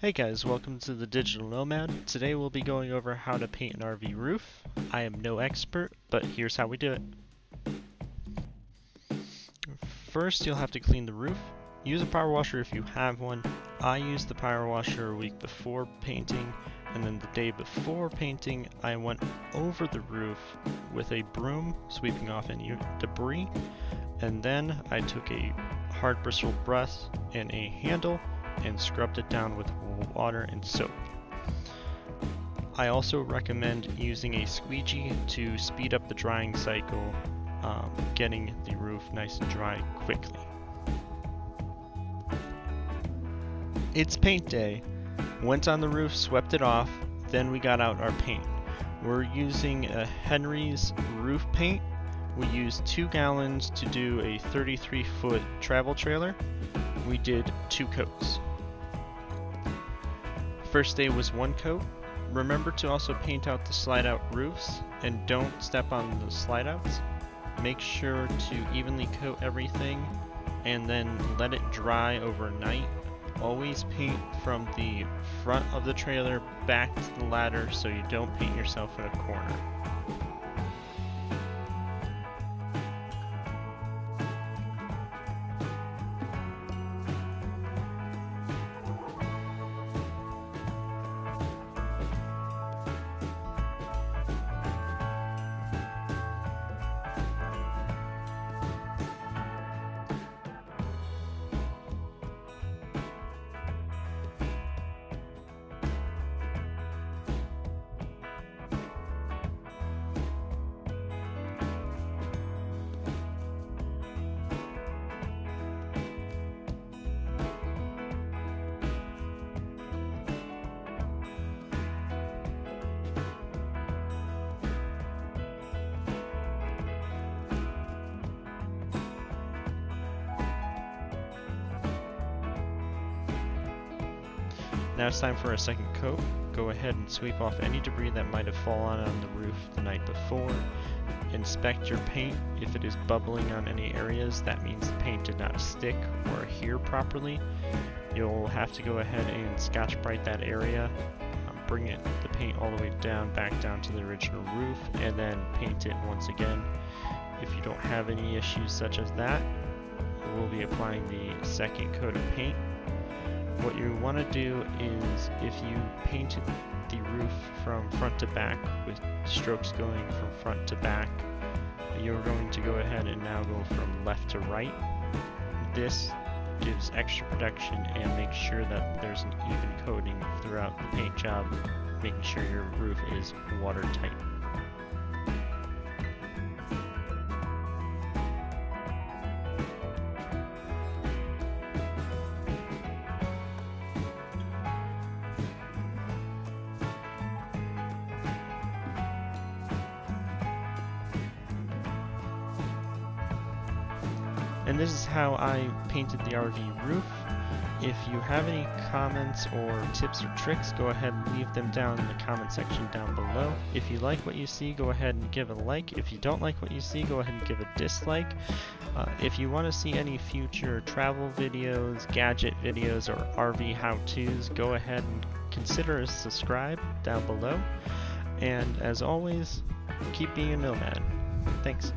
Hey guys, welcome to the Digital Nomad. Today we'll be going over how to paint an RV roof. I am no expert, but here's how we do it. First, you'll have to clean the roof. Use a power washer if you have one. I used the power washer a week before painting, and then the day before painting, I went over the roof with a broom, sweeping off any debris, and then I took a hard bristled brush and a handle and scrubbed it down with water and soap. I also recommend using a squeegee to speed up the drying cycle, getting the roof nice and dry quickly. It's paint day. Went on the roof, swept it off, then we got out our paint. We're using a Henry's roof paint. We used 2 gallons to do a 33-foot travel trailer. We did 2 coats. First day was 1 coat. Remember to also paint out the slide out roofs and don't step on the slide outs. Make sure to evenly coat everything and then let it dry overnight. Always paint from the front of the trailer back to the ladder so you don't paint yourself in a corner. Now it's time for a second coat. Go ahead and sweep off any debris that might have fallen on the roof the night before. Inspect your paint. If it is bubbling on any areas, that means the paint did not stick or adhere properly. You'll have to go ahead and Scotch Brite that area, bring the paint all the way down, back down to the original roof, and then paint it once again. If you don't have any issues such as that, we'll be applying the second coat of paint. What you want to do is, if you painted the roof from front to back with strokes going from front to back, you're going to go ahead and now go from left to right. This gives extra protection and makes sure that there's an even coating throughout the paint job, making sure your roof is watertight. And this is how I painted the RV roof. If you have any comments or tips or tricks, go ahead and leave them down in the comment section down below. If you like what you see, go ahead and give a like. If you don't like what you see, go ahead and give a dislike. If you want to see any future travel videos, gadget videos, or RV how-tos, go ahead and consider a subscribe down below. And as always, keep being a nomad. Thanks.